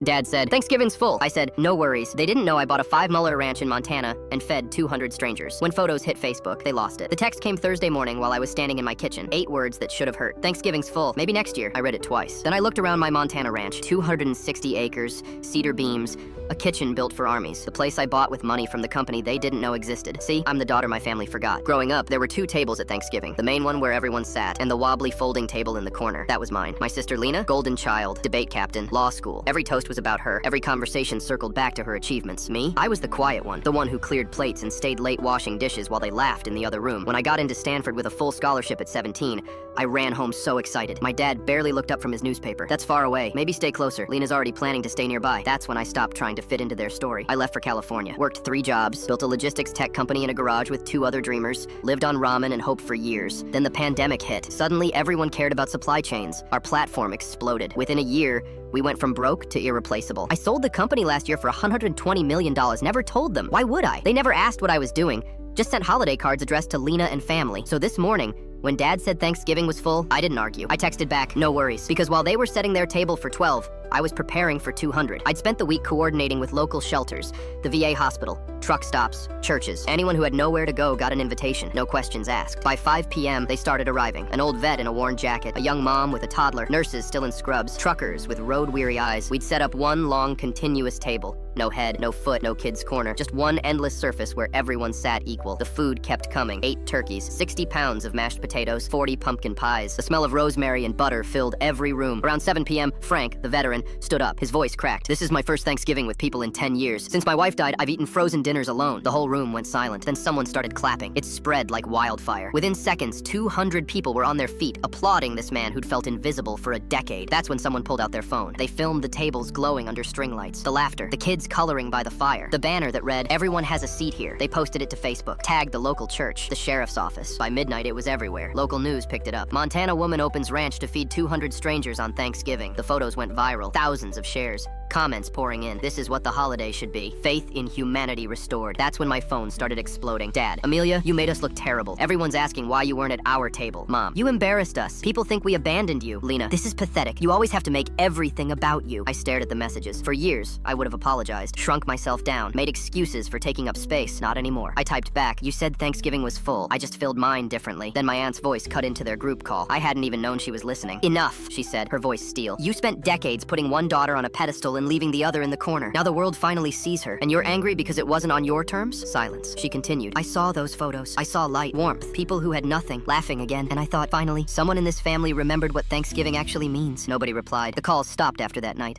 Dad said, "Thanksgiving's full." I said, "No worries." They didn't know I bought a 5-muller ranch in Montana and fed 200 strangers. When photos hit Facebook, they lost it. The text came Thursday morning while I was standing in my kitchen. 8 words that should have hurt. "Thanksgiving's full. Maybe next year." I read it twice. Then I looked around my Montana ranch. 260 acres, cedar beams, a kitchen built for armies. The place I bought with money from the company they didn't know existed. See, I'm the daughter my family forgot. Growing up, there were 2 tables at Thanksgiving. The main one where everyone sat, and the wobbly folding table in the corner. That was mine. My sister Lena, golden child, debate captain, law school. Every toast was about her. Every conversation circled back to her achievements. Me? I was the quiet one, the one who cleared plates and stayed late washing dishes while they laughed in the other room. When I got into Stanford with a full scholarship at 17, I ran home so excited. My dad barely looked up from his newspaper. "That's far away. Maybe stay closer. Lena's already planning to stay nearby." That's when I stopped trying to fit into their story. I left for California, worked 3 jobs, built a logistics tech company in a garage with 2 other dreamers, lived on ramen and hope for years. Then the pandemic hit. Suddenly, everyone cared about supply chains. Our platform exploded. Within a year, we went from broke to irreplaceable. I sold the company last year for $120 million. Never told them. Why would I? They never asked what I was doing. Just sent holiday cards addressed to Lena and family. So this morning, when Dad said Thanksgiving was full, I didn't argue. I texted back, "No worries," because while they were setting their table for 12, I was preparing for 200. I'd spent the week coordinating with local shelters, the VA hospital, truck stops, churches. Anyone who had nowhere to go got an invitation, no questions asked. By 5 p.m., they started arriving. An old vet in a worn jacket, a young mom with a toddler, nurses still in scrubs, truckers with road-weary eyes. We'd set up one long, continuous table. No head, no foot, no kid's corner. Just one endless surface where everyone sat equal. The food kept coming. 8 turkeys, 60 pounds of mashed potatoes, 40 pumpkin pies. The smell of rosemary and butter filled every room. Around 7 p.m., Frank, the veteran, stood up. His voice cracked. "This is my first Thanksgiving with people in 10 years. Since my wife died, I've eaten frozen dinners alone." The whole room went silent. Then someone started clapping. It spread like wildfire. Within seconds, 200 people were on their feet, applauding this man who'd felt invisible for a decade. That's when someone pulled out their phone. They filmed the tables glowing under string lights, the laughter, the kids coloring by the fire, the banner that read, "Everyone has a seat here." They posted it to Facebook, tagged the local church, the sheriff's office. By midnight, it was everywhere. Local news picked it up. "Montana woman opens ranch to feed 200 strangers on Thanksgiving." The photos went viral. Thousands of shares. Comments pouring in. "This is what the holiday should be. Faith in humanity restored." That's when my phone started exploding. "Dad, Amelia, you made us look terrible. Everyone's asking why you weren't at our table." "Mom, you embarrassed us. People think we abandoned you." "Lena, this is pathetic. You always have to make everything about you." I stared at the messages. For years, I would have apologized, shrunk myself down, made excuses for taking up space. Not anymore. I typed back, "You said Thanksgiving was full. I just filled mine differently." Then my aunt's voice cut into their group call. I hadn't even known she was listening. "Enough," she said, her voice steel. "You spent decades putting one daughter on a pedestal and leaving the other in the corner. Now the world finally sees her, and you're angry because it wasn't on your terms?" Silence. She continued, "I saw those photos. I saw light, warmth, people who had nothing, laughing again, and I thought, finally, someone in this family remembered what Thanksgiving actually means." Nobody replied. The calls stopped after that night.